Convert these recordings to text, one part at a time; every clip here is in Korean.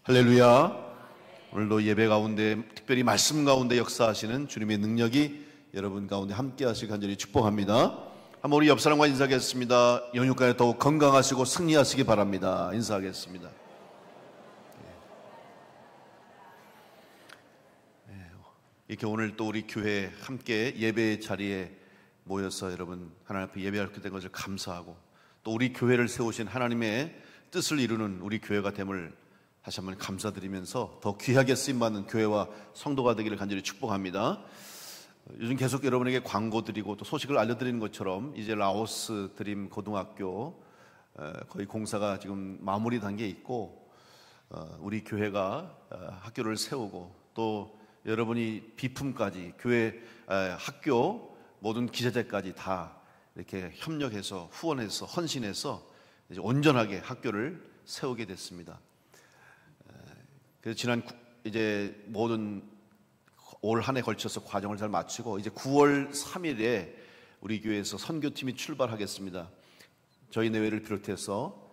할렐루야. 오늘도 예배 가운데 특별히 말씀 가운데 역사하시는 주님의 능력이 여러분 가운데 함께 하시길 간절히 축복합니다. 한번 우리 옆 사람과 인사하겠습니다. 연휴간에 더욱 건강하시고 승리하시기 바랍니다. 인사하겠습니다. 이렇게 오늘 또 우리 교회 함께 예배 자리에 모여서 여러분 하나님 앞에 예배하게 된 것을 감사하고, 또 우리 교회를 세우신 하나님의 뜻을 이루는 우리 교회가 됨을 다시 한번 감사드리면서 더 귀하게 쓰임받는 교회와 성도가 되기를 간절히 축복합니다. 요즘 계속 여러분에게 광고 드리고 또 소식을 알려드리는 것처럼 이제 라오스 드림 고등학교 거의 공사가 지금 마무리 단계에 있고, 우리 교회가 학교를 세우고, 또 여러분이 비품까지 교회 학교 모든 기자재까지 다 이렇게 협력해서 후원해서 헌신해서 이제 온전하게 학교를 세우게 됐습니다. 그래서 지난 이제 모든 올 한 해 걸쳐서 과정을 잘 마치고 이제 9월 3일에 우리 교회에서 선교팀이 출발하겠습니다. 저희 내외를 비롯해서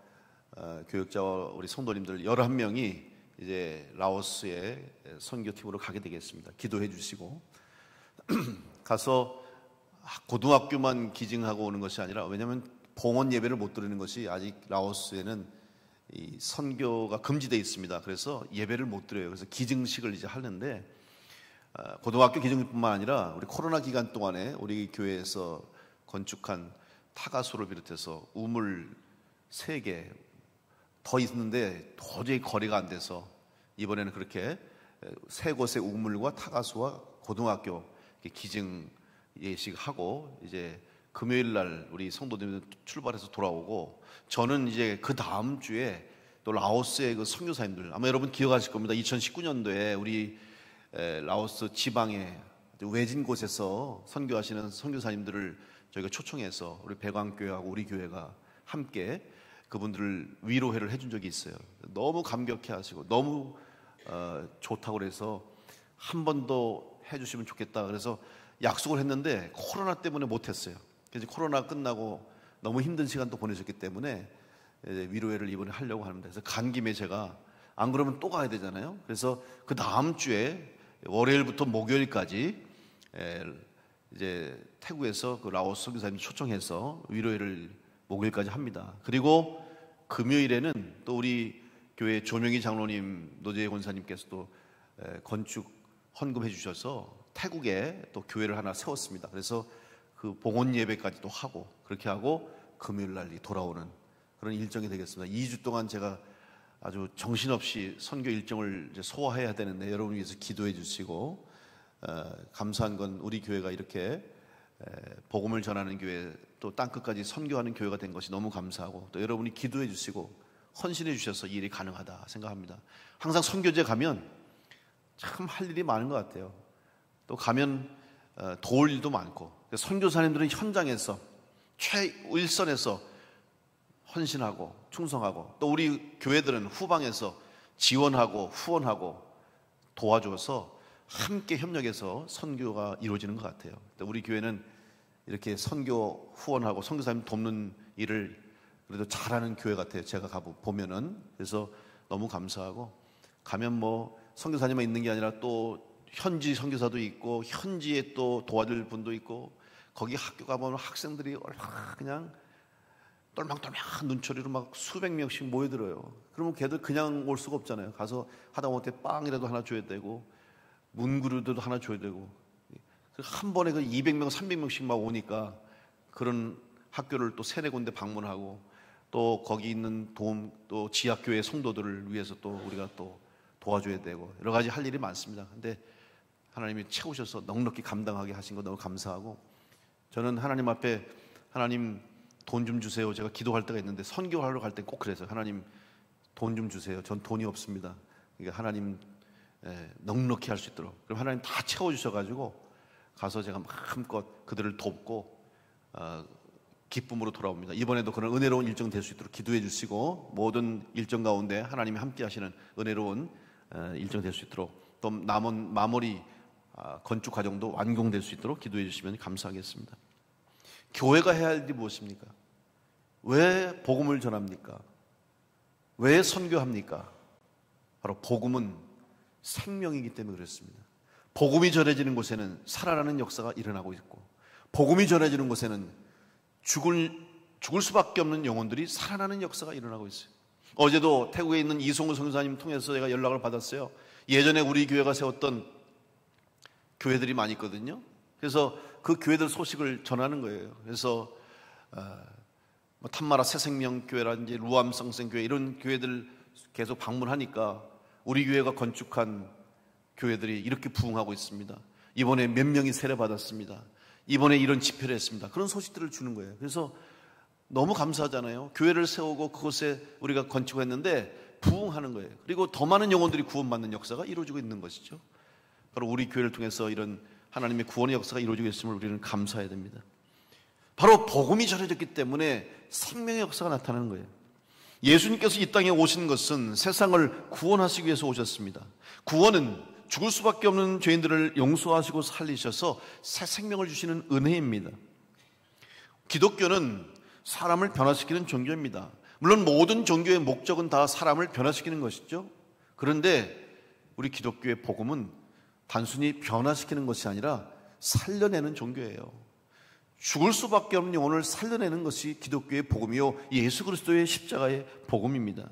교역자와 우리 성도님들 11명이 이제 라오스의 선교팀으로 가게 되겠습니다. 기도해 주시고 가서 고등학교만 기증하고 오는 것이 아니라, 왜냐하면 봉헌 예배를 못 드리는 것이 아직 라오스에는 이 선교가 금지되어 있습니다. 그래서 예배를 못 드려요. 그래서 기증식을 이제 하는데, 고등학교 기증뿐만 아니라 우리 코로나 기간 동안에 우리 교회에서 건축한 타가수를 비롯해서 우물 3개 더 있는데 도저히 거리가 안 돼서 이번에는 그렇게 3곳의 우물과 타가수와 고등학교 기증 예식하고 이제 금요일 날 우리 성도들이 출발해서 돌아오고, 저는 이제 그 다음 주에 또 라오스의 그 선교사님들, 아마 여러분 기억하실 겁니다. 2019년도에 우리 라오스 지방의 외진 곳에서 선교하시는 선교사님들을 저희가 초청해서 우리 배광교회하고 우리 교회가 함께 그분들을 위로회를 해준 적이 있어요. 너무 감격해 하시고 너무 좋다고 그래서 한 번 더 해주시면 좋겠다 그래서 약속을 했는데 코로나 때문에 못했어요. 그래서 코로나 끝나고 너무 힘든 시간도 보내셨기 때문에 위로회를 이번에 하려고 하는데, 그래서 간 김에 제가 안 그러면 또 가야 되잖아요. 그래서 그 다음 주에 월요일부터 목요일까지 이제 태국에서 그 라오스 선교사님 초청해서 위로회를 목요일까지 합니다. 그리고 금요일에는 또 우리 교회 조명희 장로님, 노재희 권사님께서도 건축 헌금해 주셔서 태국에 또 교회를 하나 세웠습니다. 그래서 그 봉헌 예배까지도 하고, 그렇게 하고 금요일 날 돌아오는 그런 일정이 되겠습니다. 2주 동안 제가 아주 정신없이 선교 일정을 이제 소화해야 되는데 여러분 위해서 기도해 주시고, 감사한 건 우리 교회가 이렇게 복음을 전하는 교회, 또 땅끝까지 선교하는 교회가 된 것이 너무 감사하고, 또 여러분이 기도해 주시고 헌신해 주셔서 이 일이 가능하다 생각합니다. 항상 선교제 가면 참 할 일이 많은 것 같아요. 또 가면 도울 일도 많고, 선교사님들은 현장에서 최일선에서 헌신하고 충성하고, 또 우리 교회들은 후방에서 지원하고 후원하고 도와줘서 함께 협력해서 선교가 이루어지는 것 같아요. 우리 교회는 이렇게 선교 후원하고 선교사님 돕는 일을 그래도 잘하는 교회 같아요. 제가 가보면은. 그래서 너무 감사하고, 가면 뭐 선교사님만 있는 게 아니라 또 현지 선교사도 있고 현지에 또 도와줄 분도 있고, 거기 학교 가보면 학생들이 얼마나 그냥 똘망똘망한 눈초리로 막 수백 명씩 모여들어요. 그러면 걔들 그냥 올 수가 없잖아요. 가서 하다못해 빵이라도 하나 줘야 되고 문구류도 하나 줘야 되고, 한 번에 그 200명 300명씩 막 오니까 그런 학교를 또 3-4군데 방문하고, 또 거기 있는 도움, 또 지하교회 성도들을 위해서 또 우리가 또 도와줘야 되고, 여러 가지 할 일이 많습니다. 근데 하나님이 채우셔서 넉넉히 감당하게 하신 거 너무 감사하고, 저는 하나님 앞에 하나님 돈 좀 주세요, 제가 기도할 때가 있는데, 선교하러 갈 때 꼭 그래서 하나님 돈 좀 주세요, 전 돈이 없습니다. 그러니까 하나님 넉넉히 할 수 있도록, 그럼 하나님 다 채워주셔가지고 가서 제가 마음껏 그들을 돕고 기쁨으로 돌아옵니다. 이번에도 그런 은혜로운 일정 될 수 있도록 기도해 주시고, 모든 일정 가운데 하나님이 함께 하시는 은혜로운 일정 될 수 있도록, 또 남은 마무리 건축 과정도 완공될 수 있도록 기도해 주시면 감사하겠습니다. 교회가 해야 할 일이 무엇입니까? 왜 복음을 전합니까? 왜 선교합니까? 바로 복음은 생명이기 때문에 그렇습니다. 복음이 전해지는 곳에는 살아나는 역사가 일어나고 있고, 복음이 전해지는 곳에는 죽을 수밖에 없는 영혼들이 살아나는 역사가 일어나고 있어요. 어제도 태국에 있는 이송우 선교사님 통해서 제가 연락을 받았어요. 예전에 우리 교회가 세웠던 교회들이 많이 있거든요. 그래서 그 교회들 소식을 전하는 거예요. 그래서 탄마라 새생명교회라든지 루암 성생교회 이런 교회들 계속 방문하니까 우리 교회가 건축한 교회들이 이렇게 부흥하고 있습니다. 이번에 몇 명이 세례받았습니다. 이번에 이런 집회를 했습니다. 그런 소식들을 주는 거예요. 그래서 너무 감사하잖아요. 교회를 세우고 그곳에 우리가 건축했는데 부흥하는 거예요. 그리고 더 많은 영혼들이 구원받는 역사가 이루어지고 있는 것이죠. 바로 우리 교회를 통해서 이런 하나님의 구원의 역사가 이루어지고 있음을 우리는 감사해야 됩니다. 바로 복음이 전해졌기 때문에 생명의 역사가 나타나는 거예요. 예수님께서 이 땅에 오신 것은 세상을 구원하시기 위해서 오셨습니다. 구원은 죽을 수밖에 없는 죄인들을 용서하시고 살리셔서 새 생명을 주시는 은혜입니다. 기독교는 사람을 변화시키는 종교입니다. 물론 모든 종교의 목적은 다 사람을 변화시키는 것이죠. 그런데 우리 기독교의 복음은 단순히 변화시키는 것이 아니라 살려내는 종교예요. 죽을 수밖에 없는 영혼을 살려내는 것이 기독교의 복음이요, 예수 그리스도의 십자가의 복음입니다.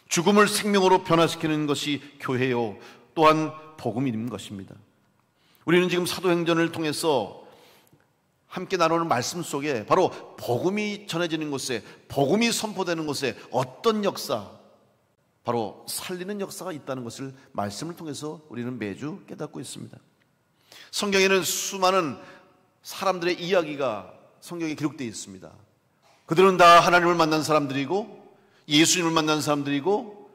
죽음을 생명으로 변화시키는 것이 교회요, 또한 복음인 것입니다. 우리는 지금 사도행전을 통해서 함께 나누는 말씀 속에 바로 복음이 전해지는 곳에, 복음이 선포되는 곳에 어떤 역사, 바로 살리는 역사가 있다는 것을 말씀을 통해서 우리는 매주 깨닫고 있습니다. 성경에는 수많은 사람들의 이야기가 성경에 기록되어 있습니다. 그들은 다 하나님을 만난 사람들이고 예수님을 만난 사람들이고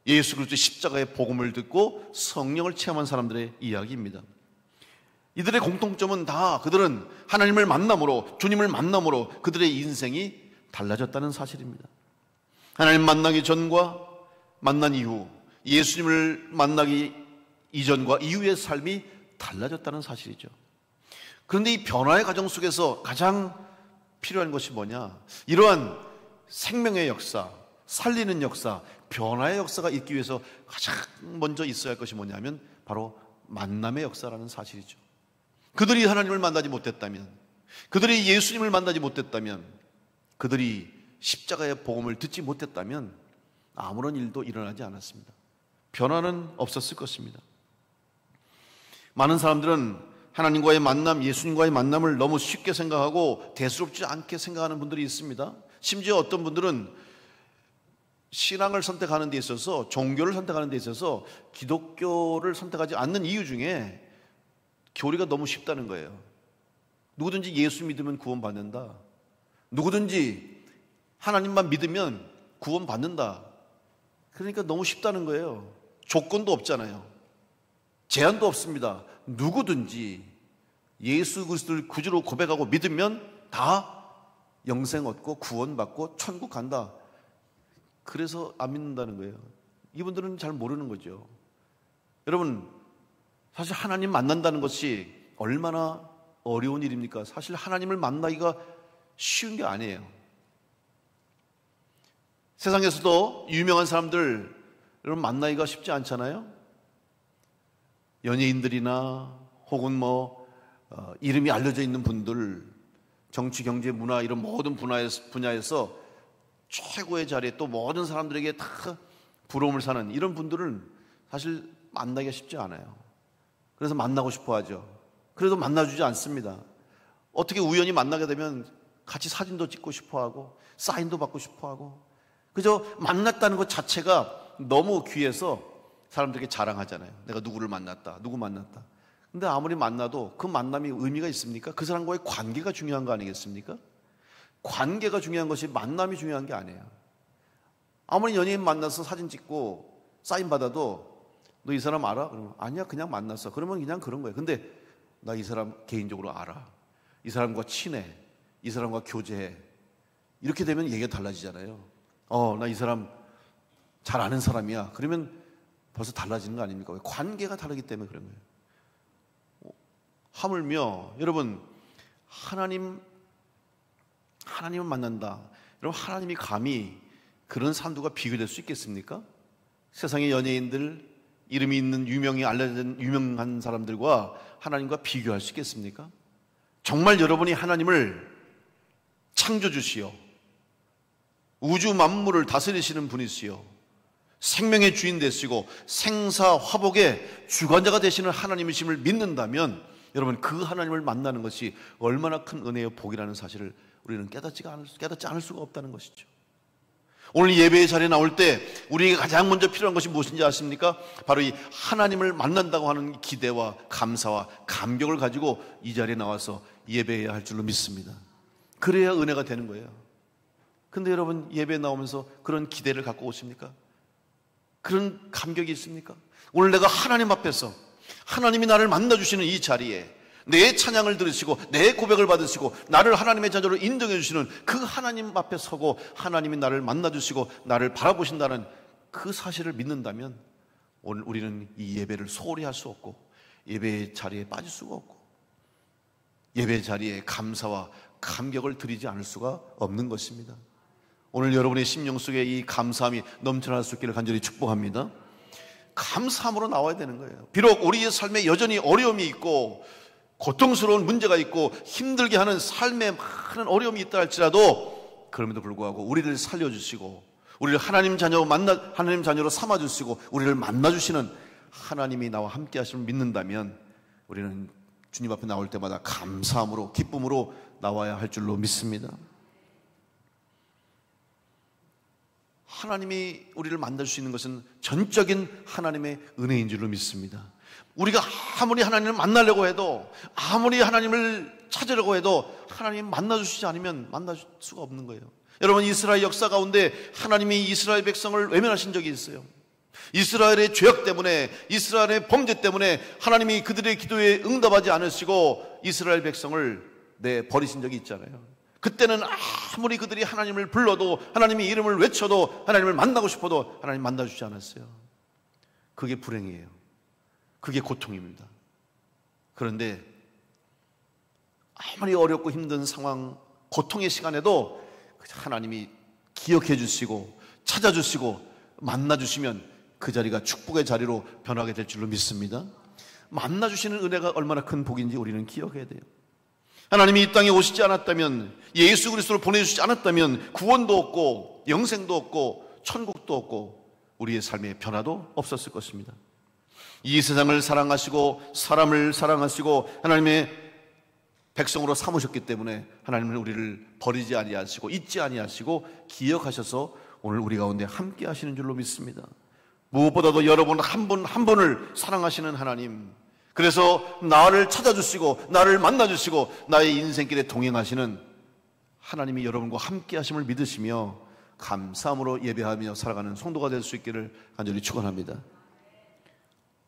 예수 그리스도의 십자가의 복음을 듣고 성령을 체험한 사람들의 이야기입니다. 이들의 공통점은 다 그들은 하나님을 만남으로, 주님을 만남으로 그들의 인생이 달라졌다는 사실입니다. 하나님 만나기 전과 만난 이후, 예수님을 만나기 이전과 이후의 삶이 달라졌다는 사실이죠. 그런데 이 변화의 과정 속에서 가장 필요한 것이 뭐냐? 이러한 생명의 역사, 살리는 역사, 변화의 역사가 있기 위해서 가장 먼저 있어야 할 것이 뭐냐면 바로 만남의 역사라는 사실이죠. 그들이 하나님을 만나지 못했다면, 그들이 예수님을 만나지 못했다면, 그들이 십자가의 복음을 듣지 못했다면 아무런 일도 일어나지 않았습니다. 변화는 없었을 것입니다. 많은 사람들은 하나님과의 만남, 예수님과의 만남을 너무 쉽게 생각하고 대수롭지 않게 생각하는 분들이 있습니다. 심지어 어떤 분들은 신앙을 선택하는 데 있어서, 종교를 선택하는 데 있어서 기독교를 선택하지 않는 이유 중에 교리가 너무 쉽다는 거예요. 누구든지 예수 믿으면 구원받는다. 누구든지 하나님만 믿으면 구원받는다. 그러니까 너무 쉽다는 거예요. 조건도 없잖아요. 제한도 없습니다. 누구든지 예수 그리스도를 구주로 고백하고 믿으면 다 영생 얻고 구원받고 천국 간다. 그래서 안 믿는다는 거예요. 이분들은 잘 모르는 거죠. 여러분, 사실 하나님 만난다는 것이 얼마나 어려운 일입니까? 사실 하나님을 만나기가 쉬운 게 아니에요. 세상에서도 유명한 사람들 여러분 만나기가 쉽지 않잖아요. 연예인들이나 혹은 이름이 알려져 있는 분들, 정치, 경제, 문화 이런 모든 분야에서 최고의 자리에 또 모든 사람들에게 다 부러움을 사는 이런 분들은 사실 만나기가 쉽지 않아요. 그래서 만나고 싶어 하죠. 그래도 만나주지 않습니다. 어떻게 우연히 만나게 되면 같이 사진도 찍고 싶어 하고 사인도 받고 싶어 하고, 그저 만났다는 것 자체가 너무 귀해서 사람들에게 자랑하잖아요. 내가 누구를 만났다, 누구 만났다. 근데 아무리 만나도 그 만남이 의미가 있습니까? 그 사람과의 관계가 중요한 거 아니겠습니까? 관계가 중요한 것이 만남이 중요한 게 아니에요. 아무리 연예인 만나서 사진 찍고 사인 받아도 너 이 사람 알아? 그러면 아니야, 그냥 만났어. 그러면 그냥 그런 거예요. 근데 나 이 사람 개인적으로 알아. 이 사람과 친해. 이 사람과 교제해. 이렇게 되면 얘기가 달라지잖아요. 나 이 사람 잘 아는 사람이야. 그러면 벌써 달라지는 거 아닙니까? 관계가 다르기 때문에 그런 거예요. 하물며 여러분, 하나님을 만난다. 여러분, 하나님이 감히 그런 산두가 비교될 수 있겠습니까? 세상의 연예인들, 이름이 있는 알려진 유명한 사람들과 하나님과 비교할 수 있겠습니까? 정말 여러분이 하나님을 창조주시오, 우주 만물을 다스리시는 분이시오, 생명의 주인 되시고 생사화복의 주관자가 되시는 하나님이심을 믿는다면 여러분, 그 하나님을 만나는 것이 얼마나 큰 은혜요 복이라는 사실을 우리는 깨닫지 않을 수가 없다는 것이죠. 오늘 예배의 자리에 나올 때 우리에게 가장 먼저 필요한 것이 무엇인지 아십니까? 바로 이 하나님을 만난다고 하는 기대와 감사와 감격을 가지고 이 자리에 나와서 예배해야 할 줄로 믿습니다. 그래야 은혜가 되는 거예요. 근데 여러분, 예배에 나오면서 그런 기대를 갖고 오십니까? 그런 감격이 있습니까? 오늘 내가 하나님 앞에서 하나님이 나를 만나주시는 이 자리에 내 찬양을 들으시고 내 고백을 받으시고 나를 하나님의 자녀로 인정해 주시는 그 하나님 앞에 서고 하나님이 나를 만나주시고 나를 바라보신다는 그 사실을 믿는다면 오늘 우리는 이 예배를 소홀히 할 수 없고 예배의 자리에 빠질 수가 없고 예배 자리에 감사와 감격을 드리지 않을 수가 없는 것입니다. 오늘 여러분의 심령 속에 이 감사함이 넘쳐날 수 있기를 간절히 축복합니다. 감사함으로 나와야 되는 거예요. 비록 우리의 삶에 여전히 어려움이 있고 고통스러운 문제가 있고 힘들게 하는 삶에 많은 어려움이 있다 할지라도 그럼에도 불구하고 우리를 살려주시고 우리를 하나님 자녀로 삼아주시고 우리를 만나주시는 하나님이 나와 함께 하심을 믿는다면 우리는 주님 앞에 나올 때마다 감사함으로 기쁨으로 나와야 할 줄로 믿습니다. 하나님이 우리를 만날 수 있는 것은 전적인 하나님의 은혜인 줄로 믿습니다. 우리가 아무리 하나님을 만나려고 해도 아무리 하나님을 찾으려고 해도 하나님 만나주시지 않으면 만날 수가 없는 거예요. 여러분, 이스라엘 역사 가운데 하나님이 이스라엘 백성을 외면하신 적이 있어요. 이스라엘의 죄악 때문에, 이스라엘의 범죄 때문에 하나님이 그들의 기도에 응답하지 않으시고 이스라엘 백성을 버리신 적이 있잖아요. 그때는 아무리 그들이 하나님을 불러도 하나님의 이름을 외쳐도 하나님을 만나고 싶어도 하나님 만나주지 않았어요. 그게 불행이에요. 그게 고통입니다. 그런데 아무리 어렵고 힘든 상황, 고통의 시간에도 하나님이 기억해 주시고 찾아주시고 만나주시면 그 자리가 축복의 자리로 변하게 될 줄로 믿습니다. 만나주시는 은혜가 얼마나 큰 복인지 우리는 기억해야 돼요. 하나님이 이 땅에 오시지 않았다면, 예수 그리스도를 보내주시지 않았다면 구원도 없고 영생도 없고 천국도 없고 우리의 삶의 변화도 없었을 것입니다. 이 세상을 사랑하시고 사람을 사랑하시고 하나님의 백성으로 삼으셨기 때문에 하나님은 우리를 버리지 아니하시고 잊지 아니하시고 기억하셔서 오늘 우리 가운데 함께 하시는 줄로 믿습니다. 무엇보다도 여러분 한 분 한 분을 사랑하시는 하나님, 그래서 나를 찾아주시고 나를 만나주시고 나의 인생길에 동행하시는 하나님이 여러분과 함께 하심을 믿으시며 감사함으로 예배하며 살아가는 성도가 될 수 있기를 간절히 축원합니다.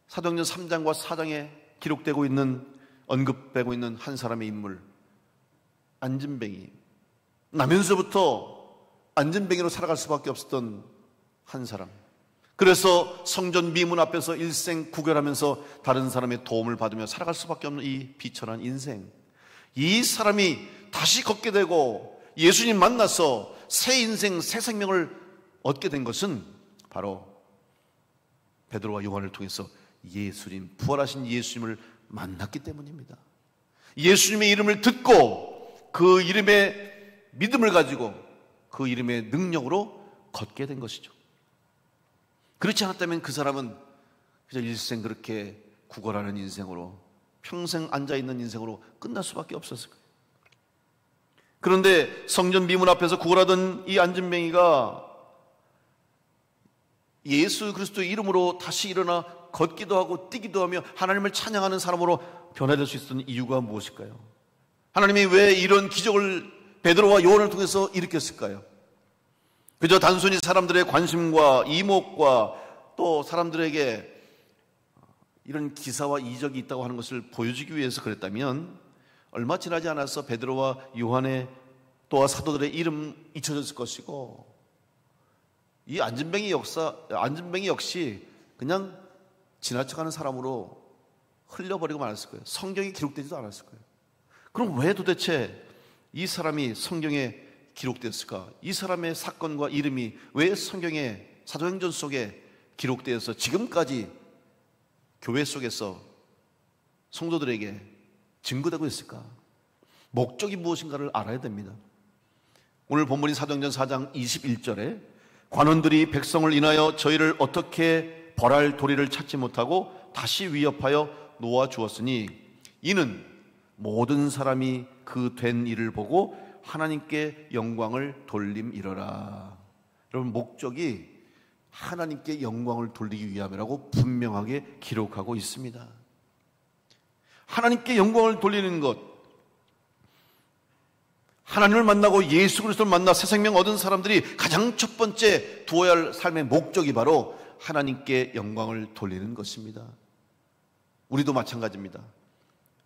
사도행전 3장과 4장에 기록되고 있는, 언급되고 있는 한 사람의 인물, 안진뱅이, 나면서부터 안진뱅이로 살아갈 수밖에 없었던 한 사람, 그래서 성전 미문 앞에서 일생 구걸하면서 다른 사람의 도움을 받으며 살아갈 수밖에 없는 이 비천한 인생, 이 사람이 다시 걷게 되고 예수님 만나서 새 인생, 새 생명을 얻게 된 것은 바로 베드로와 요한을 통해서 예수님, 부활하신 예수님을 만났기 때문입니다. 예수님의 이름을 듣고 그 이름의 믿음을 가지고 그 이름의 능력으로 걷게 된 것이죠. 그렇지 않았다면 그 사람은 그저 일생 그렇게 구걸하는 인생으로, 평생 앉아있는 인생으로 끝날 수밖에 없었을 거예요. 그런데 성전 미문 앞에서 구걸하던 이 안진뱅이가 예수 그리스도의 이름으로 다시 일어나 걷기도 하고 뛰기도 하며 하나님을 찬양하는 사람으로 변화될 수 있었던 이유가 무엇일까요? 하나님이 왜 이런 기적을 베드로와 요한을 통해서 일으켰을까요? 그저 단순히 사람들의 관심과 이목과 또 사람들에게 이런 기사와 이적이 있다고 하는 것을 보여주기 위해서 그랬다면 얼마 지나지 않아서 베드로와 요한의 또한 사도들의 이름 잊혀졌을 것이고, 이 안진뱅이 역시 그냥 지나쳐가는 사람으로 흘려버리고 말았을 거예요. 성경에 기록되지도 않았을 거예요. 그럼 왜 도대체 이 사람이 성경에 기록됐을까? 이 사람의 사건과 이름이 왜 성경의 사도행전 속에 기록되어서 지금까지 교회 속에서 성도들에게 증거되고 있을까? 목적이 무엇인가를 알아야 됩니다. 오늘 본문인 사도행전 4장 21절에 관원들이 백성을 인하여 저희를 어떻게 벌할 도리를 찾지 못하고 다시 위협하여 놓아 주었으니 이는 모든 사람이 그 된 일을 보고 하나님께 영광을 돌림이러라. 여러분, 목적이 하나님께 영광을 돌리기 위함이라고 분명하게 기록하고 있습니다. 하나님께 영광을 돌리는 것, 하나님을 만나고 예수 그리스도를 만나 새 생명 얻은 사람들이 가장 첫 번째 두어야 할 삶의 목적이 바로 하나님께 영광을 돌리는 것입니다. 우리도 마찬가지입니다.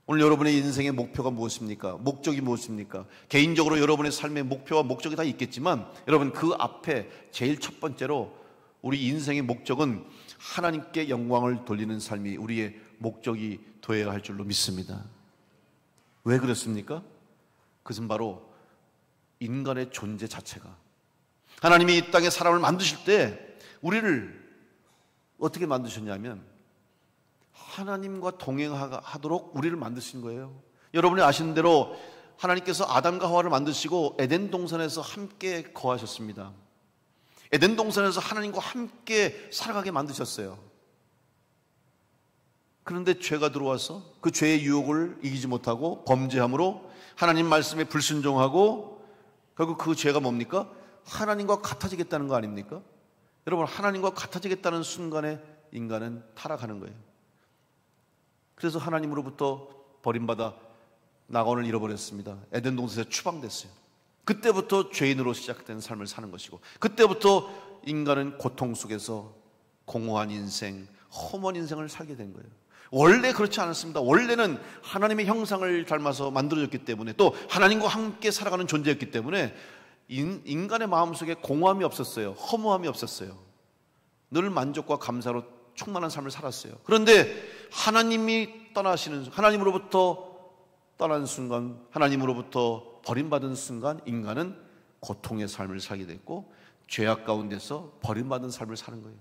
오늘 여러분의 인생의 목표가 무엇입니까? 목적이 무엇입니까? 개인적으로 여러분의 삶의 목표와 목적이 다 있겠지만 여러분, 그 앞에 제일 첫 번째로 우리 인생의 목적은 하나님께 영광을 돌리는 삶이 우리의 목적이 되어야 할 줄로 믿습니다. 왜 그렇습니까? 그것은 바로 인간의 존재 자체가, 하나님이 이 땅에 사람을 만드실 때 우리를 어떻게 만드셨냐면 하나님과 동행하도록 우리를 만드신 거예요. 여러분이 아시는 대로 하나님께서 아담과 하와를 만드시고 에덴 동산에서 함께 거하셨습니다. 에덴 동산에서 하나님과 함께 살아가게 만드셨어요. 그런데 죄가 들어와서 그 죄의 유혹을 이기지 못하고 범죄함으로 하나님 말씀에 불순종하고 결국 그 죄가 뭡니까? 하나님과 같아지겠다는 거 아닙니까? 여러분, 하나님과 같아지겠다는 순간에 인간은 타락하는 거예요. 그래서 하나님으로부터 버림받아 낙원을 잃어버렸습니다. 에덴 동산에서 추방됐어요. 그때부터 죄인으로 시작된 삶을 사는 것이고, 그때부터 인간은 고통 속에서 공허한 인생, 험한 인생을 살게 된 거예요. 원래 그렇지 않았습니다. 원래는 하나님의 형상을 닮아서 만들어졌기 때문에, 또 하나님과 함께 살아가는 존재였기 때문에 인간의 마음속에 공허함이 없었어요. 허무함이 없었어요. 늘 만족과 감사로 충만한 삶을 살았어요. 그런데 하나님이 떠나시는, 하나님으로부터 떠난 순간, 하나님으로부터 버림받은 순간 인간은 고통의 삶을 살게 됐고 죄악 가운데서 버림받은 삶을 사는 거예요.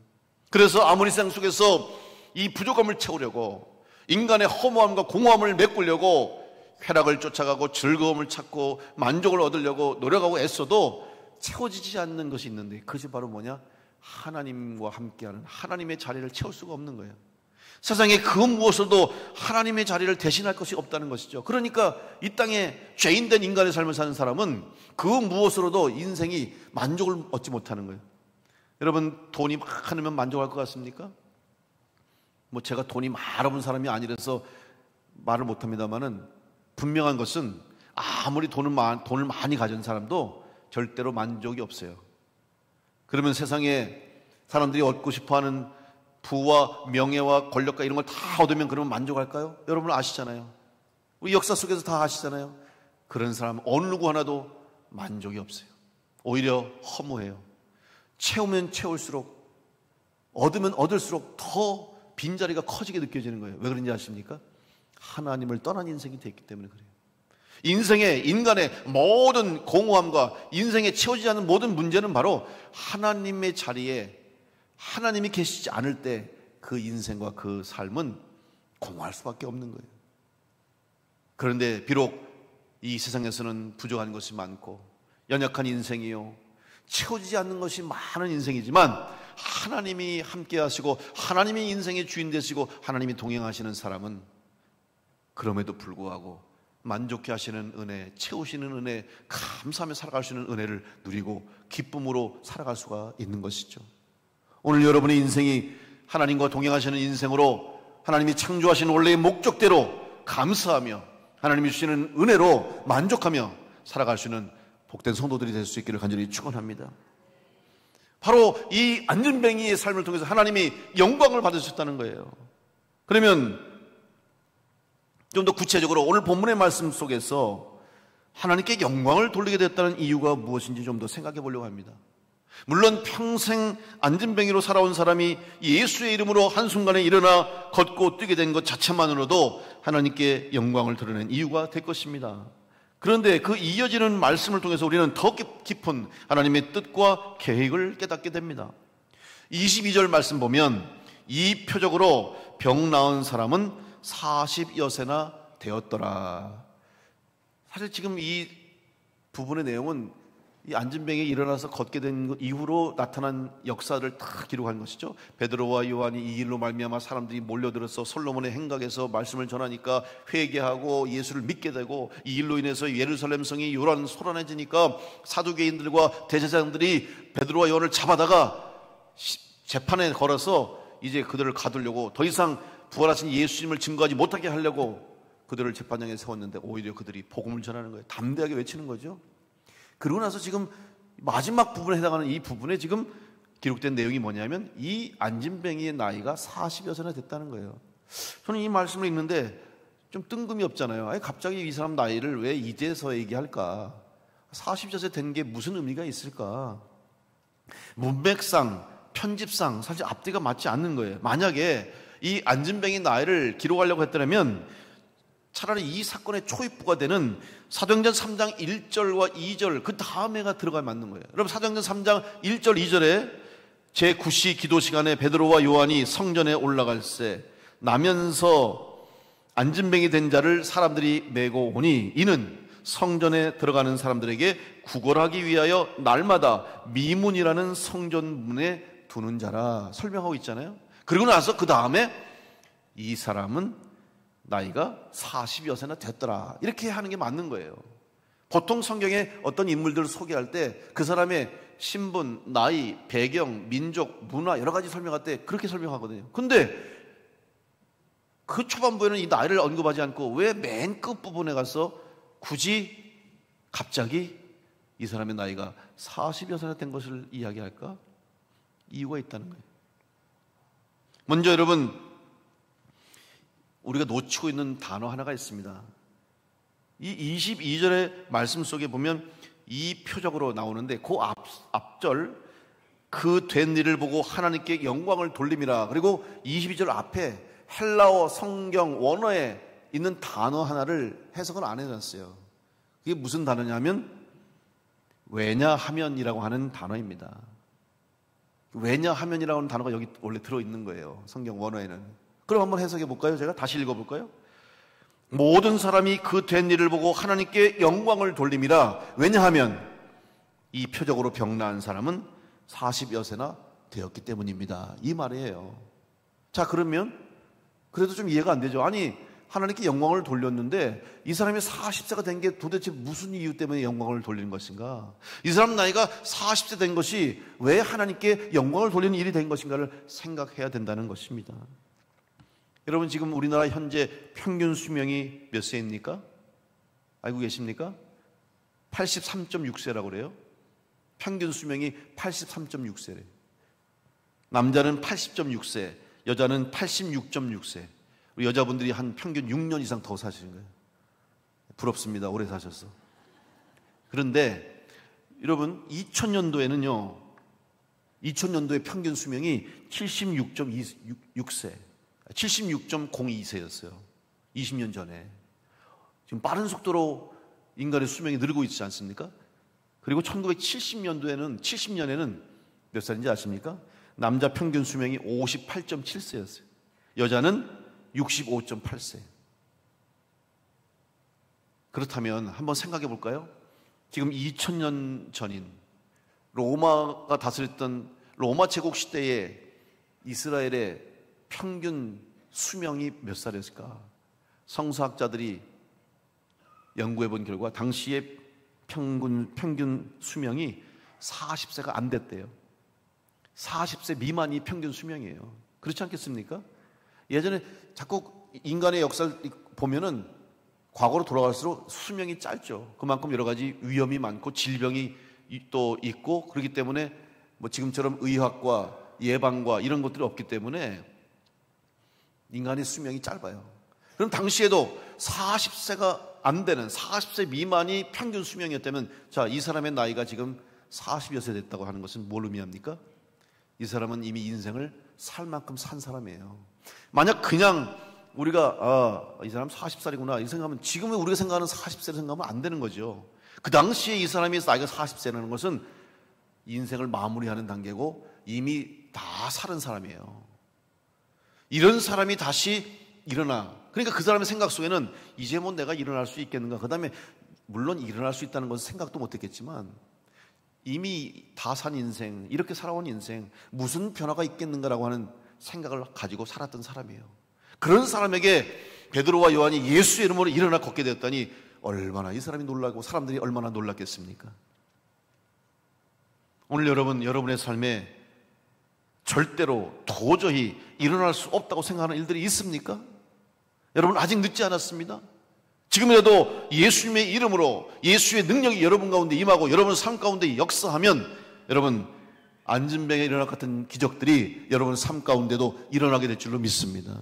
그래서 아모니 세상 속에서 이 부족함을 채우려고, 인간의 허무함과 공허함을 메꾸려고 쾌락을 쫓아가고 즐거움을 찾고 만족을 얻으려고 노력하고 애써도 채워지지 않는 것이 있는데, 그것이 바로 뭐냐? 하나님과 함께하는 하나님의 자리를 채울 수가 없는 거예요. 세상에 그 무엇으로도 하나님의 자리를 대신할 것이 없다는 것이죠. 그러니까 이 땅에 죄인된 인간의 삶을 사는 사람은 그 무엇으로도 인생이 만족을 얻지 못하는 거예요. 여러분, 돈이 많으면 만족할 것 같습니까? 뭐 제가 돈이 많은 사람이 아니라서 말을 못합니다만은 분명한 것은 아무리 돈을 많이 가진 사람도 절대로 만족이 없어요. 그러면 세상에 사람들이 얻고 싶어하는 부와 명예와 권력과 이런 걸 다 얻으면 그러면 만족할까요? 여러분 아시잖아요. 우리 역사 속에서 다 아시잖아요. 그런 사람 어느 누구 하나도 만족이 없어요. 오히려 허무해요. 채우면 채울수록, 얻으면 얻을수록 더 빈자리가 커지게 느껴지는 거예요. 왜 그런지 아십니까? 하나님을 떠난 인생이 됐기 때문에 그래요. 인간의 모든 공허함과 인생에 채워지지 않는 모든 문제는 바로 하나님의 자리에 하나님이 계시지 않을 때 그 인생과 그 삶은 공허할 수밖에 없는 거예요. 그런데 비록 이 세상에서는 부족한 것이 많고 연약한 인생이요, 채워지지 않는 것이 많은 인생이지만 하나님이 함께 하시고 하나님이 인생의 주인 되시고 하나님이 동행하시는 사람은 그럼에도 불구하고 만족해 하시는 은혜, 채우시는 은혜, 감사하며 살아갈 수 있는 은혜를 누리고 기쁨으로 살아갈 수가 있는 것이죠. 오늘 여러분의 인생이 하나님과 동행하시는 인생으로 하나님이 창조하신 원래의 목적대로 감사하며 하나님이 주시는 은혜로 만족하며 살아갈 수 있는 복된 성도들이 될 수 있기를 간절히 축원합니다. 바로 이 안전뱅이의 삶을 통해서 하나님이 영광을 받으셨다는 거예요. 그러면 좀 더 구체적으로 오늘 본문의 말씀 속에서 하나님께 영광을 돌리게 됐다는 이유가 무엇인지 좀 더 생각해 보려고 합니다. 물론 평생 안전뱅이로 살아온 사람이 예수의 이름으로 한순간에 일어나 걷고 뛰게 된 것 자체만으로도 하나님께 영광을 드러낸 이유가 될 것입니다. 그런데 그 이어지는 말씀을 통해서 우리는 더 깊은 하나님의 뜻과 계획을 깨닫게 됩니다. 22절 말씀 보면 이 표적으로 병 나은 사람은 40여세나 되었더라. 사실 지금 이 부분의 내용은 이 안진병이 일어나서 걷게 된 이후로 나타난 역사를 다 기록한 것이죠. 베드로와 요한이 이 일로 말미암아 사람들이 몰려들어서 솔로몬의 행각에서 말씀을 전하니까 회개하고 예수를 믿게 되고, 이 일로 인해서 예루살렘 성이 소란해지니까 사두개인들과 대제사장들이 베드로와 요한을 잡아다가 재판에 걸어서 이제 그들을 가두려고, 더 이상 부활하신 예수님을 증거하지 못하게 하려고 그들을 재판장에 세웠는데 오히려 그들이 복음을 전하는 거예요. 담대하게 외치는 거죠. 그러고 나서 지금 마지막 부분에 해당하는 이 부분에 지금 기록된 내용이 뭐냐면 이 안진뱅이의 나이가 40여세나 됐다는 거예요. 저는 이 말씀을 읽는데 좀 뜬금이 없잖아요. 아니, 갑자기 이 사람 나이를 왜 이제서 얘기할까? 40여세 된 게 무슨 의미가 있을까? 문맥상, 편집상 사실 앞뒤가 맞지 않는 거예요. 만약에 이 안진뱅이 나이를 기록하려고 했더라면 차라리 이 사건의 초입부가 되는 사도행전 3장 1절과 2절 그 다음에가 들어가야 맞는 거예요. 여러분, 사도행전 3장 1절 2절에 제9시 기도 시간에 베드로와 요한이 성전에 올라갈새 나면서 안진뱅이 된 자를 사람들이 메고 오니 이는 성전에 들어가는 사람들에게 구걸하기 위하여 날마다 미문이라는 성전문에 두는 자라 설명하고 있잖아요. 그리고 나서 그 다음에 이 사람은 나이가 40여세나 됐더라 이렇게 하는 게 맞는 거예요. 보통 성경에 어떤 인물들을 소개할 때 그 사람의 신분, 나이, 배경, 민족, 문화 여러 가지 설명할 때 그렇게 설명하거든요. 근데 그 초반부에는 이 나이를 언급하지 않고 왜 맨 끝부분에 가서 굳이 갑자기 이 사람의 나이가 40여세나 된 것을 이야기할까? 이유가 있다는 거예요. 먼저 여러분, 우리가 놓치고 있는 단어 하나가 있습니다. 이 22절의 말씀 속에 보면 이 표적으로 나오는데 그 앞절 그 된 일을 보고 하나님께 영광을 돌림이라, 그리고 22절 앞에 헬라어 성경 원어에 있는 단어 하나를 해석을 안 해놨어요. 그게 무슨 단어냐면 왜냐하면이라고 하는 단어입니다. 왜냐하면이라고 하는 단어가 여기 원래 들어있는 거예요. 성경 원어에는. 그럼 한번 해석해 볼까요? 제가 다시 읽어볼까요? 모든 사람이 그 된 일을 보고 하나님께 영광을 돌림이라. 왜냐하면 이 표적으로 병 나은 사람은 40여세나 되었기 때문입니다. 이 말이에요. 자, 그러면 그래도 좀 이해가 안 되죠. 아니, 하나님께 영광을 돌렸는데 이 사람이 40세가 된 게 도대체 무슨 이유 때문에 영광을 돌리는 것인가? 이 사람 나이가 40세 된 것이 왜 하나님께 영광을 돌리는 일이 된 것인가를 생각해야 된다는 것입니다. 여러분, 지금 우리나라 현재 평균 수명이 몇 세입니까? 알고 계십니까? 83.6세라고 그래요. 평균 수명이 83.6세래요. 남자는 80.6세, 여자는 86.6세. 우리 여자분들이 한 평균 6년 이상 더 사시는 거예요. 부럽습니다. 오래 사셔서. 그런데 여러분, 2000년도에는요 2000년도에 평균 수명이 76.6세 76.02세였어요. 20년 전에. 지금 빠른 속도로 인간의 수명이 늘고 있지 않습니까? 그리고 1970년에는 몇 살인지 아십니까? 남자 평균 수명이 58.7세였어요. 여자는 65.8세. 그렇다면 한번 생각해 볼까요? 지금 2000년 전인 로마가 다스렸던 로마 제국 시대에 이스라엘의 평균 수명이 몇 살이었을까? 성서학자들이 연구해 본 결과 당시의 평균 수명이 40세가 안 됐대요. 40세 미만이 평균 수명이에요. 그렇지 않겠습니까? 예전에 자꾸 인간의 역사를 보면은 과거로 돌아갈수록 수명이 짧죠. 그만큼 여러 가지 위험이 많고 질병이 또 있고, 그렇기 때문에 뭐 지금처럼 의학과 예방과 이런 것들이 없기 때문에 인간의 수명이 짧아요. 그럼 당시에도 40세가 안 되는 40세 미만이 평균 수명이었다면, 자, 이 사람의 나이가 지금 40여세 됐다고 하는 것은 뭘 의미합니까? 이 사람은 이미 인생을 살 만큼 산 사람이에요. 만약 그냥 우리가 이 사람 40살이구나 이 생각하면, 지금은 우리가 생각하는 40세를 생각하면 안 되는 거죠. 그 당시에 이 사람이 나이가 40세라는 것은 인생을 마무리하는 단계고 이미 다 살은 사람이에요. 이런 사람이 다시 일어나. 그러니까 그 사람의 생각 속에는 이제 뭐 내가 일어날 수 있겠는가. 그 다음에 물론 일어날 수 있다는 것은 생각도 못했겠지만 이미 다 산 인생, 이렇게 살아온 인생, 무슨 변화가 있겠는가라고 하는 생각을 가지고 살았던 사람이에요. 그런 사람에게 베드로와 요한이 예수의 이름으로 일어나 걷게 되었다니 얼마나 이 사람이 놀라고 사람들이 얼마나 놀랐겠습니까? 오늘 여러분의 삶에 절대로 도저히 일어날 수 없다고 생각하는 일들이 있습니까? 여러분 아직 늦지 않았습니다. 지금이라도 예수님의 이름으로 예수의 능력이 여러분 가운데 임하고 여러분 삶 가운데 역사하면 여러분 안진뱅에 일어날 것 같은 기적들이 여러분 삶 가운데도 일어나게 될 줄로 믿습니다.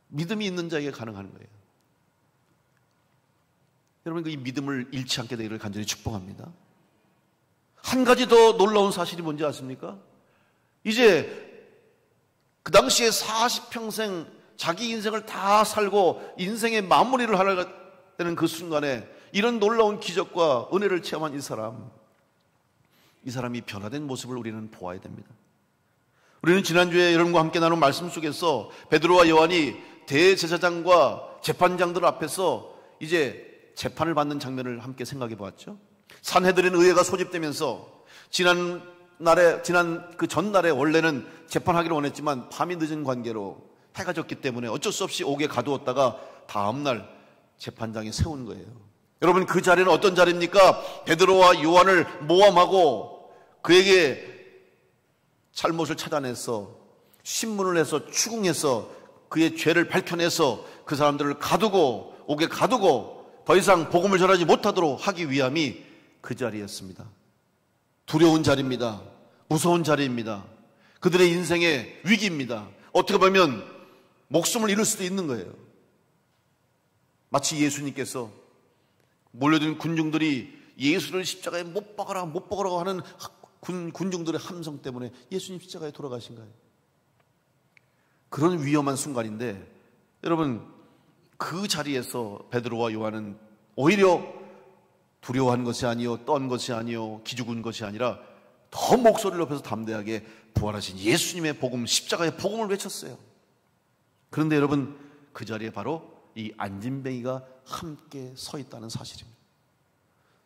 믿음이 있는 자에게 가능한 거예요. 여러분 이 믿음을 잃지 않게 되기를 간절히 축복합니다. 한 가지 더 놀라운 사실이 뭔지 아십니까? 이제 그 당시에 40평생 자기 인생을 다 살고 인생의 마무리를 하려고 되는 그 순간에 이런 놀라운 기적과 은혜를 체험한 이 사람이 변화된 모습을 우리는 보아야 됩니다. 우리는 지난주에 여러분과 함께 나눈 말씀 속에서 베드로와 요한이 대제사장과 재판장들 앞에서 이제 재판을 받는 장면을 함께 생각해 보았죠. 산헤드린 의회가 소집되면서 지난 그 전날에 원래는 재판하기를 원했지만 밤이 늦은 관계로 해가 졌기 때문에 어쩔 수 없이 옥에 가두었다가 다음날 재판장이 세운 거예요. 여러분 그 자리는 어떤 자리입니까? 베드로와 요한을 모함하고 그에게 잘못을 찾아내서 신문을 해서 추궁해서 그의 죄를 밝혀내서 그 사람들을 가두고 옥에 가두고 더 이상 복음을 전하지 못하도록 하기 위함이 그 자리였습니다. 두려운 자리입니다. 무서운 자리입니다. 그들의 인생의 위기입니다. 어떻게 보면 목숨을 잃을 수도 있는 거예요. 마치 예수님께서 몰려든 군중들이 예수를 십자가에 못 박으라고 하는 군중들의 함성 때문에 예수님 십자가에 돌아가신 거예요. 그런 위험한 순간인데 여러분 그 자리에서 베드로와 요한은 오히려 두려워한 것이 아니요 떤 것이 아니요 기죽은 것이 아니라 더 목소리를 높여서 담대하게 부활하신 예수님의 복음, 십자가의 복음을 외쳤어요. 그런데 여러분 그 자리에 바로 이 안진뱅이가 함께 서 있다는 사실입니다.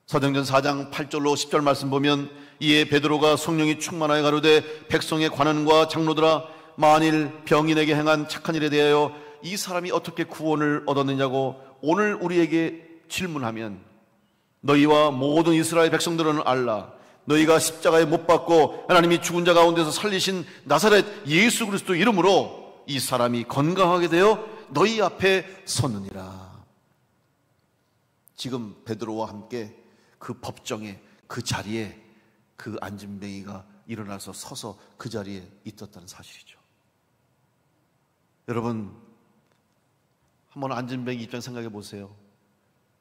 사도행전 4장 8절로 10절 말씀 보면 이에 베드로가 성령이 충만하여 가로되 백성의 관원과 장로들아 만일 병인에게 행한 착한 일에 대하여 이 사람이 어떻게 구원을 얻었느냐고 오늘 우리에게 질문하면 너희와 모든 이스라엘 백성들은 알라. 너희가 십자가에 못 박고 하나님이 죽은 자 가운데서 살리신 나사렛 예수 그리스도 이름으로 이 사람이 건강하게 되어 너희 앞에 섰느니라. 지금 베드로와 함께 그 법정에 그 자리에 그 안진뱅이가 일어나서 서서 그 자리에 있었다는 사실이죠. 여러분 한번 안진뱅이 입장 생각해 보세요.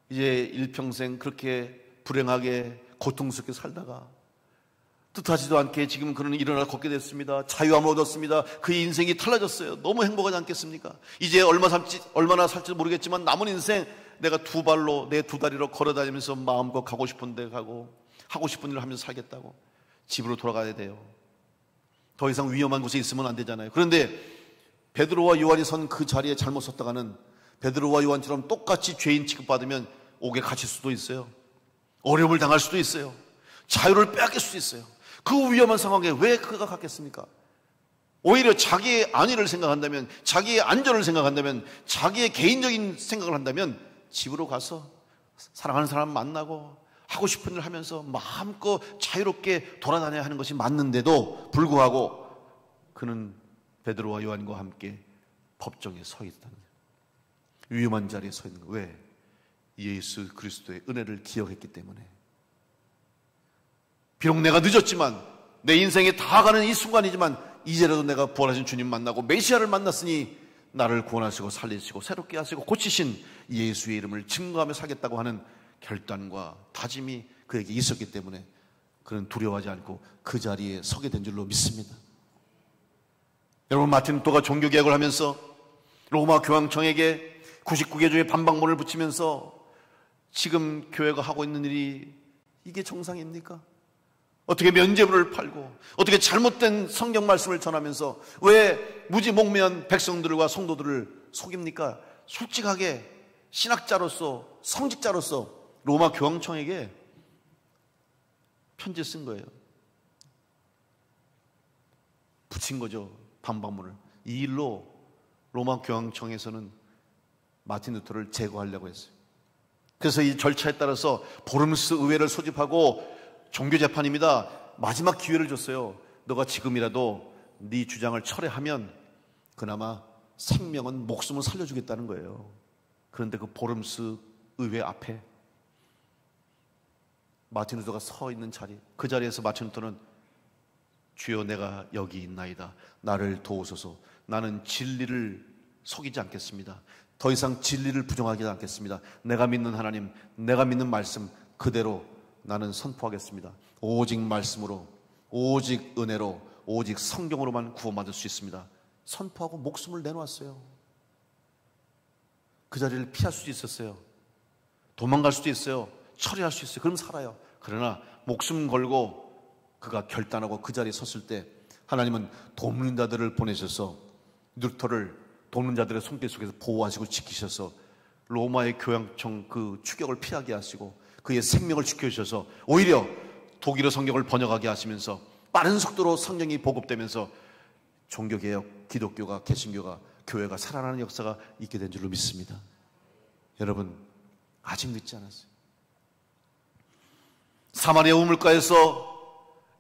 이제 일평생 그렇게 불행하게 고통스럽게 살다가 뜻하지도 않게 지금 그는 일어나 걷게 됐습니다. 자유함을 얻었습니다. 그의 인생이 달라졌어요. 너무 행복하지 않겠습니까? 이제 얼마나 살지 모르겠지만 남은 인생 내가 두 발로 내 두 다리로 걸어다니면서 마음껏 가고 싶은 데 가고 하고 싶은 일을 하면서 살겠다고 집으로 돌아가야 돼요. 더 이상 위험한 곳에 있으면 안 되잖아요. 그런데 베드로와 요한이 선 그 자리에 잘못 섰다가는 베드로와 요한처럼 똑같이 죄인 취급받으면 옥에 갇힐 수도 있어요. 어려움을 당할 수도 있어요. 자유를 빼앗길 수도 있어요. 그 위험한 상황에 왜 그가 갔겠습니까? 오히려 자기의 안위를 생각한다면, 자기의 안전을 생각한다면, 자기의 개인적인 생각을 한다면 집으로 가서 사랑하는 사람 만나고 하고 싶은 일을 하면서 마음껏 자유롭게 돌아다녀야 하는 것이 맞는데도 불구하고 그는 베드로와 요한과 함께 법정에 서 있다는 거예요. 위험한 자리에 서 있는 거예요. 왜? 예수 그리스도의 은혜를 기억했기 때문에. 비록 내가 늦었지만 내 인생에 다 가는 이 순간이지만 이제라도 내가 부활하신 주님 만나고 메시아를 만났으니 나를 구원하시고 살리시고 새롭게 하시고 고치신 예수의 이름을 증거하며 살겠다고 하는 결단과 다짐이 그에게 있었기 때문에 그는 두려워하지 않고 그 자리에 서게 된 줄로 믿습니다. 여러분 마틴 루터가 종교개혁을 하면서 로마 교황청에게 99개 중에 반박문을 붙이면서 지금 교회가 하고 있는 일이 이게 정상입니까? 어떻게 면죄부를 팔고 어떻게 잘못된 성경 말씀을 전하면서 왜 무지몽매한 백성들과 성도들을 속입니까? 솔직하게 신학자로서 성직자로서 로마 교황청에게 편지 쓴 거예요. 붙인 거죠. 반박문을. 이 일로 로마 교황청에서는 마틴 루터를 제거하려고 했어요. 그래서 이 절차에 따라서 보름스 의회를 소집하고 종교재판입니다. 마지막 기회를 줬어요. 너가 지금이라도 네 주장을 철회하면 그나마 생명은 목숨을 살려주겠다는 거예요. 그런데 그 보름스 의회 앞에 마틴 루터가 서 있는 자리, 그 자리에서 마틴 루터는 주여 내가 여기 있나이다. 나를 도우소서. 나는 진리를 속이지 않겠습니다. 더 이상 진리를 부정하지 않겠습니다. 내가 믿는 하나님, 내가 믿는 말씀 그대로 나는 선포하겠습니다. 오직 말씀으로, 오직 은혜로, 오직 성경으로만 구원받을 수 있습니다. 선포하고 목숨을 내놓았어요. 그 자리를 피할 수도 있었어요. 도망갈 수도 있어요. 처리할 수 있어요. 그럼 살아요. 그러나 목숨 걸고 그가 결단하고 그 자리에 섰을 때 하나님은 돕는 자들을 보내셔서 루터를 돕는 자들의 손길 속에서 보호하시고 지키셔서 로마의 교황청 그 추격을 피하게 하시고 그의 생명을 지켜주셔서 오히려 독일어 성경을 번역하게 하시면서 빠른 속도로 성경이 보급되면서 종교개혁, 기독교가, 개신교가, 교회가 살아나는 역사가 있게 된 줄로 믿습니다. 여러분, 아직 늦지 않았어요. 사마리아 우물가에서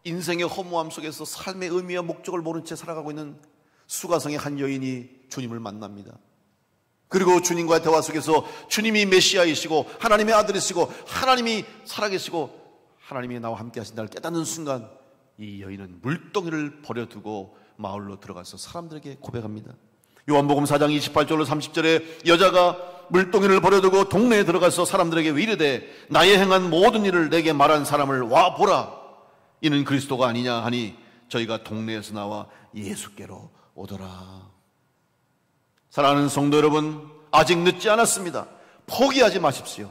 인생의 허무함 속에서 삶의 의미와 목적을 모른 채 살아가고 있는 수가성의 한 여인이 주님을 만납니다. 그리고 주님과의 대화 속에서 주님이 메시아이시고 하나님의 아들이시고 하나님이 살아계시고 하나님이 나와 함께 하신다를 깨닫는 순간 이 여인은 물동이를 버려두고 마을로 들어가서 사람들에게 고백합니다. 요한복음 4장 28절로 30절에 여자가 물동이를 버려두고 동네에 들어가서 사람들에게 이르되 나의 행한 모든 일을 내게 말한 사람을 와 보라. 이는 그리스도가 아니냐 하니 저희가 동네에서 나와 예수께로 오더라. 사랑하는 성도 여러분, 아직 늦지 않았습니다. 포기하지 마십시오.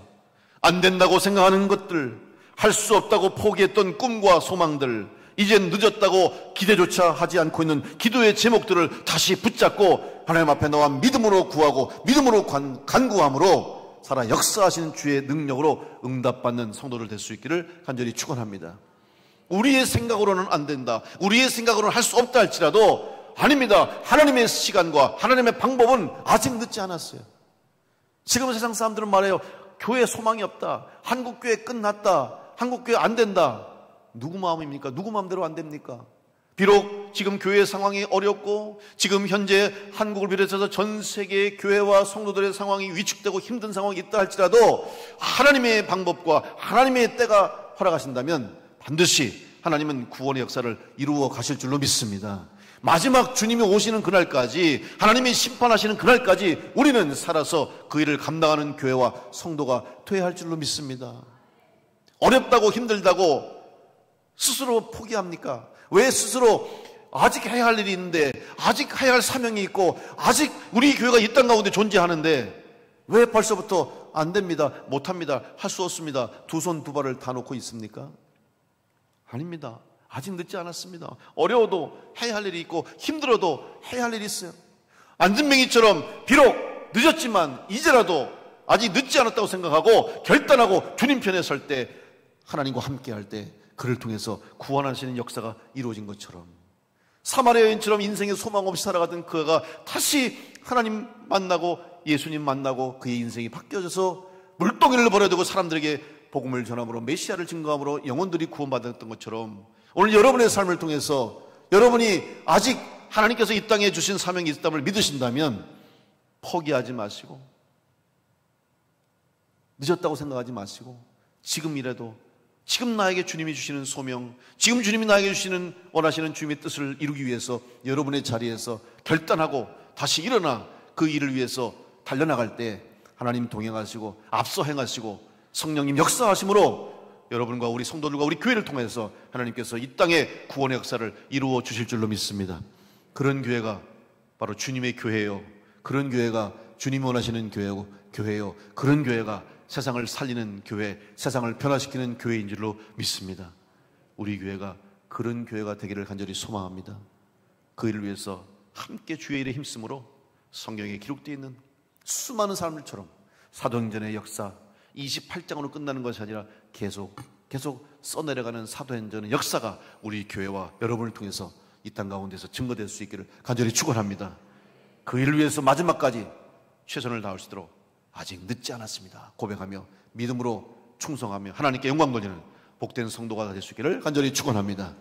안 된다고 생각하는 것들, 할 수 없다고 포기했던 꿈과 소망들, 이젠 늦었다고 기대조차 하지 않고 있는 기도의 제목들을 다시 붙잡고 하나님 앞에 나와 믿음으로 구하고 믿음으로 간구함으로 살아 역사하시는 주의 능력으로 응답받는 성도들 될 수 있기를 간절히 축원합니다. 우리의 생각으로는 안 된다, 우리의 생각으로는 할 수 없다 할지라도 아닙니다. 하나님의 시간과 하나님의 방법은 아직 늦지 않았어요. 지금 세상 사람들은 말해요. 교회 소망이 없다, 한국교회 끝났다, 한국교회 안 된다. 누구 마음입니까? 누구 마음대로 안 됩니까? 비록 지금 교회 상황이 어렵고 지금 현재 한국을 비롯해서 전 세계의 교회와 성도들의 상황이 위축되고 힘든 상황이 있다 할지라도 하나님의 방법과 하나님의 때가 허락하신다면 반드시 하나님은 구원의 역사를 이루어 가실 줄로 믿습니다. 마지막 주님이 오시는 그날까지, 하나님이 심판하시는 그날까지 우리는 살아서 그 일을 감당하는 교회와 성도가 되어야 할 줄로 믿습니다. 어렵다고 힘들다고 스스로 포기합니까? 왜 스스로 아직 해야 할 일이 있는데, 아직 해야 할 사명이 있고, 아직 우리 교회가 이 땅 가운데 존재하는데 왜 벌써부터 안 됩니다, 못합니다, 할 수 없습니다, 두 손 두 발을 다 놓고 있습니까? 아닙니다. 아직 늦지 않았습니다. 어려워도 해야 할 일이 있고 힘들어도 해야 할 일이 있어요. 안진뱅이처럼 비록 늦었지만 이제라도 아직 늦지 않았다고 생각하고 결단하고 주님 편에 설 때, 하나님과 함께 할 때 그를 통해서 구원하시는 역사가 이루어진 것처럼, 사마리아 여인처럼 인생에 소망 없이 살아가던 그가 다시 하나님 만나고 예수님 만나고 그의 인생이 바뀌어져서 물동이를 버려두고 사람들에게 복음을 전함으로 메시아를 증거함으로 영혼들이 구원받았던 것처럼, 오늘 여러분의 삶을 통해서 여러분이 아직 하나님께서 이 땅에 주신 사명이 있다를 믿으신다면 포기하지 마시고, 늦었다고 생각하지 마시고, 지금이라도, 지금 나에게 주님이 주시는 소명, 지금 주님이 나에게 주시는 원하시는 주님의 뜻을 이루기 위해서 여러분의 자리에서 결단하고 다시 일어나 그 일을 위해서 달려나갈 때 하나님 동행하시고 앞서 행하시고 성령님 역사하심으로 여러분과 우리 성도들과 우리 교회를 통해서 하나님께서 이 땅의 구원의 역사를 이루어 주실 줄로 믿습니다. 그런 교회가 바로 주님의 교회요, 그런 교회가 주님 원하시는 교회요, 그런 교회가 세상을 살리는 교회, 세상을 변화시키는 교회인 줄로 믿습니다. 우리 교회가 그런 교회가 되기를 간절히 소망합니다. 그 일을 위해서 함께 주의 일에 힘쓰므로 성경에 기록되어 있는 수많은 사람들처럼 사도행전의 역사 28장으로 끝나는 것이 아니라 계속 써내려가는 사도행전의 역사가 우리 교회와 여러분을 통해서 이 땅 가운데서 증거될 수 있기를 간절히 축원합니다. 그 일을 위해서 마지막까지 최선을 다할 수 있도록 아직 늦지 않았습니다 고백하며 믿음으로 충성하며 하나님께 영광 돌리는 복된 성도가 될 수 있기를 간절히 축원합니다.